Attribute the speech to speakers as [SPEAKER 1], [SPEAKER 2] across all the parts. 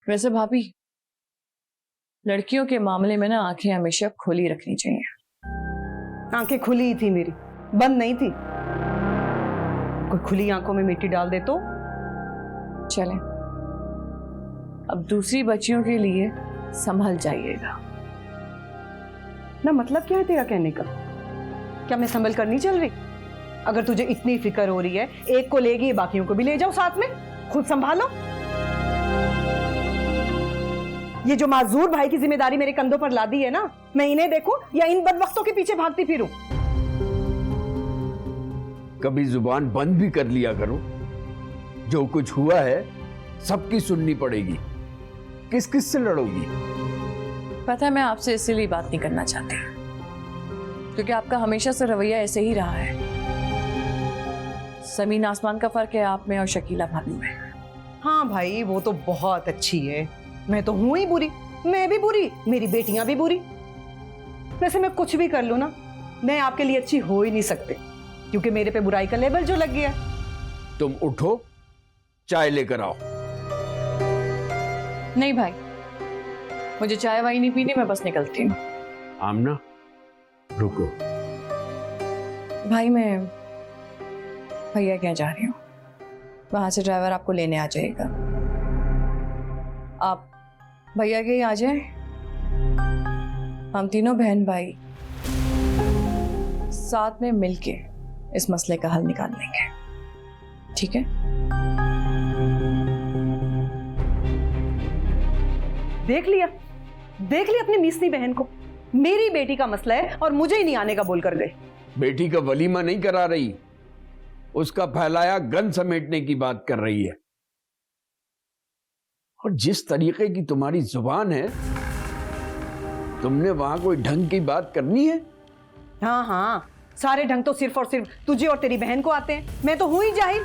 [SPEAKER 1] वैसे भाभी, लड़कियों के मामले में ना आंखें हमेशा खुली रखनी चाहिए।
[SPEAKER 2] आंखें खुली ही थी मेरी, बंद नहीं थी। कोई खुली आंखों में मिट्टी डाल दे तो।
[SPEAKER 1] चलें, अब दूसरी बच्चियों के लिए संभल जाइएगा।
[SPEAKER 2] ना मतलब क्या है तेरा कहने का? क्या मैं संभल कर नहीं चल रही? अगर तुझे इतनी फिक्र हो रही है, एक को लेगी बाकियों को भी ले जाओ साथ में, खुद संभालो। ये जो माजूर भाई की जिम्मेदारी मेरे कंधों पर लादी है ना, मैं इन्हें देखूं या इन बदबख्तों के पीछे भागती फिरूं?
[SPEAKER 3] कभी जुबान बंद भी कर लिया करो। जो कुछ हुआ है सबकी सुननी पड़ेगी। किस किस से लड़ोगी?
[SPEAKER 1] पता है, मैं आपसे इसीलिए बात नहीं करना चाहती, क्योंकि आपका हमेशा से रवैया ऐसे ही रहा है। जमीन आसमान का फर्क है आप में और शकीला भाभी में।
[SPEAKER 2] हाँ भाई, वो तो बहुत अच्छी है। मैं तो हूं ही बुरी, मैं भी बुरी, मेरी बेटियां भी बुरी। वैसे मैं कुछ भी कर लूं ना, मैं आपके लिए अच्छी हो ही नहीं सकती, क्योंकि मेरे पे बुराई का लेबल जो लग गया है।
[SPEAKER 3] तुम उठो, चाय लेकर आओ।
[SPEAKER 1] नहीं भाई, मुझे चाय वाई नहीं पीनी, मैं बस निकलती हूँ।
[SPEAKER 3] आमना रुको।
[SPEAKER 1] भाई मैं भैया क्या जा रही हूँ, वहां से ड्राइवर आपको लेने आ जाएगा। आप भैया के ही आ जाए, हम तीनों बहन भाई साथ में मिलके इस मसले का हल निकाल लेंगे, ठीक है?
[SPEAKER 2] देख लिया अपनी मीसनी बहन को। मेरी बेटी का मसला है और मुझे ही नहीं आने का बोल कर गए।
[SPEAKER 3] बेटी का वलीमा नहीं करा रही, उसका फैलाया गन समेटने की बात कर रही है। और जिस तरीके की तुम्हारी जुबान है, तुमने वहां कोई ढंग की बात करनी है?
[SPEAKER 2] हाँ हाँ, सारे ढंग तो सिर्फ और सिर्फ तुझे और तेरी बहन को आते हैं। मैं तो हूं ही जाहिल।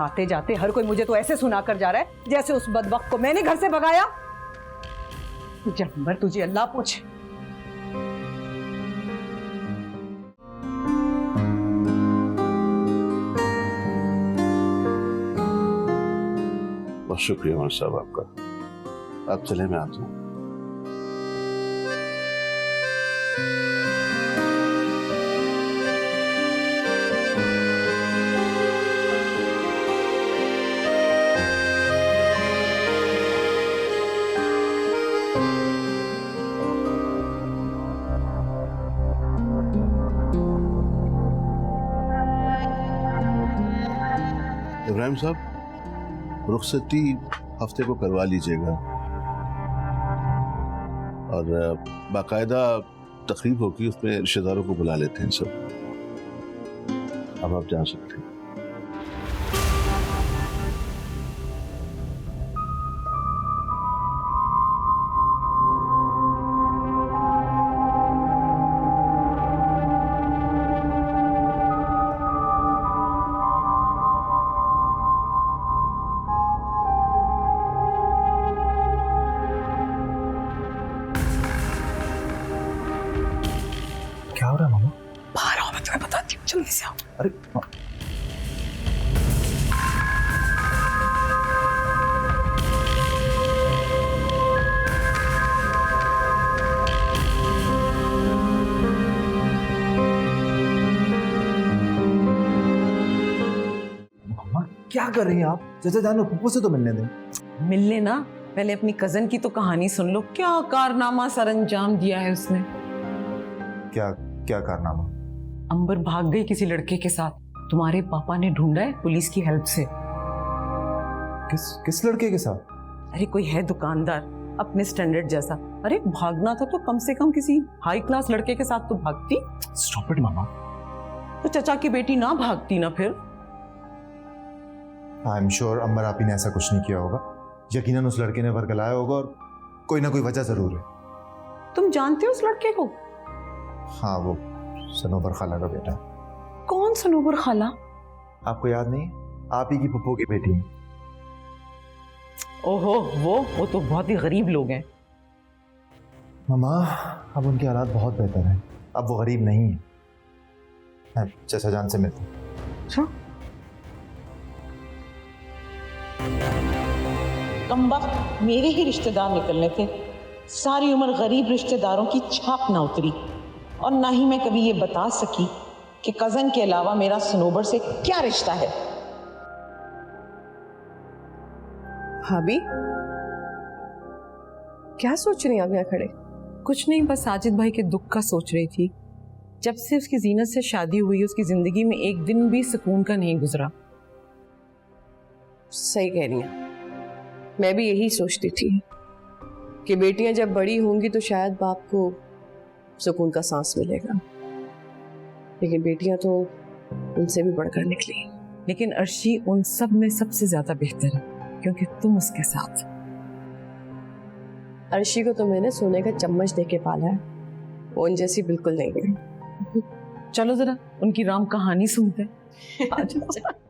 [SPEAKER 2] आते जाते हर कोई मुझे तो ऐसे सुनाकर जा रहा है जैसे उस बदबख्त को मैंने घर से भगाया। जब तुझे अल्लाह पूछे।
[SPEAKER 4] बहुत शुक्रिया उमर साहब आपका। आप चले, मैं आता हूँ। इब्राहिम साहब, रुखसती हफ्ते को करवा लीजिएगा और बाकायदा तकरीब होगी, उसमें रिश्तेदारों को बुला लेते हैं सब। अब आप जा सकते हैं।
[SPEAKER 5] क्या हो रहा है मामा?
[SPEAKER 1] बाहर आओ, मैं तुम्हें बताती हूँ, जल्दी से आओ।
[SPEAKER 5] अरे मामा क्या कर रही हैं आप? चाचा जानो, पप्पू से तो मिलने दें।
[SPEAKER 6] मिलने ना, पहले अपनी कजन की तो कहानी सुन लो। क्या कारनामा सरंजाम दिया है उसने।
[SPEAKER 5] क्या क्या कारनामा?
[SPEAKER 6] अंबर भाग गई किसी लड़के के साथ। तुम्हारे पापा ने ढूंढा है पुलिस की हेल्प से।
[SPEAKER 5] किस लड़के के साथ?
[SPEAKER 6] अरे कोई है दुकानदार अपने स्टैंडर्ड जैसा। अरे भागना था तो कम से कम किसी हाई क्लास लड़के के साथ तो भागती।
[SPEAKER 5] स्टॉप इट मामा।
[SPEAKER 6] तो चचा की बेटी ना भागती ना फिर?
[SPEAKER 5] आई एम श्योर अंबर आपी ने ऐसा कुछ नहीं किया होगा। यकीनन उस लड़के ने वर्गलाया होगा और कोई ना कोई वजह जरूर है।
[SPEAKER 6] तुम जानते हो उस लड़के को?
[SPEAKER 5] हाँ, वो सनोबर खाला का बेटा।
[SPEAKER 6] कौन सनोबर खाला?
[SPEAKER 5] आपको याद नहीं? आप ही की पप्पू की बेटी है।
[SPEAKER 6] ओहो, वो तो बहुत ही गरीब लोग हैं।
[SPEAKER 5] मामा, अब उनके हालात बहुत बेहतर हैं। अब वो गरीब नहीं है। मैं चाचा जान से मिलता हूँ।
[SPEAKER 6] अच्छा,
[SPEAKER 7] कमबख्त मेरे ही रिश्तेदार निकलने थे। सारी उम्र गरीब रिश्तेदारों की छाप ना उतरी और ना ही मैं कभी ये बता सकी कि कजन के अलावा मेरा सनोबर से क्या रिश्ता है।
[SPEAKER 1] भाभी क्या सोच रही हैं आप यहाँ खड़े?
[SPEAKER 6] कुछ नहीं, बस साजिद भाई के दुख का सोच रही थी। जब से उसकी जीनत से शादी हुई उसकी जिंदगी में एक दिन भी सुकून का नहीं गुजरा।
[SPEAKER 1] सही कह रही हैं, मैं भी यही सोचती थी कि बेटियां जब बड़ी होंगी तो शायद बाप को सुकून का सांस मिलेगा, लेकिन बेटियां तो उनसे भी बढ़कर निकली।
[SPEAKER 6] लेकिन अर्शी उन सब में सबसे ज्यादा बेहतर है क्योंकि तुम उसके साथ।
[SPEAKER 1] अर्शी को तो मैंने सोने का चम्मच देके पाला है, वो उन जैसी बिल्कुल नहीं है।
[SPEAKER 6] चलो जरा उनकी राम कहानी सुनते हैं। आ जाओ।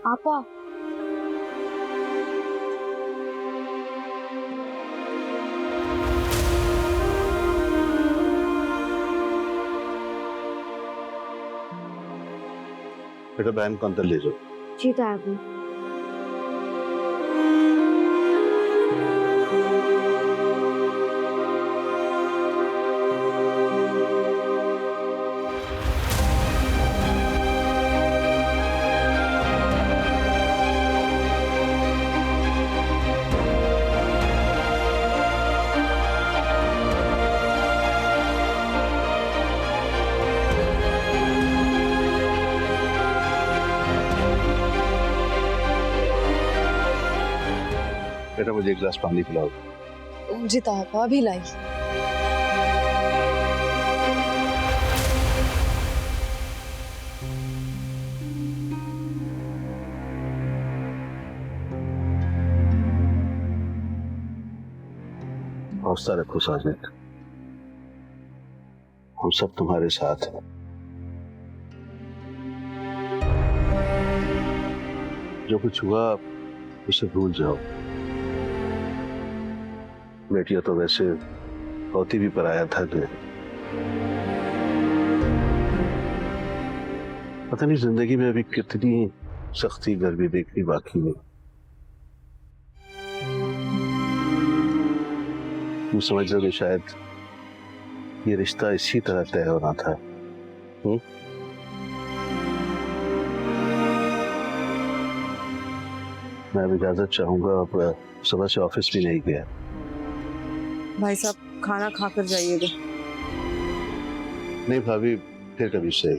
[SPEAKER 8] आपा
[SPEAKER 4] बेटा बहन को अंदर ले जाओ।
[SPEAKER 8] जी दादी।
[SPEAKER 4] बेटा मुझे एक गिलास पानी पिलाओ।
[SPEAKER 1] जी तापा अभी लाई।
[SPEAKER 4] हौसला रखो साजिद, हम सब तुम्हारे साथ हैं। जो कुछ हुआ उसे भूल जाओ। बेटियां तो वैसे होती भी पराया धन है। पता नहीं जिंदगी में अभी कितनी सख्ती गर्मी देखनी बाकी है। तुम समझ रहे हो शायद ये रिश्ता इसी तरह तय होना था। मैं अब इजाजत चाहूंगा, अब सुबह से ऑफिस भी नहीं गया।
[SPEAKER 1] भाई साहब खाना खाकर जाइएगा।
[SPEAKER 4] नहीं भाभी, फिर कभी सही।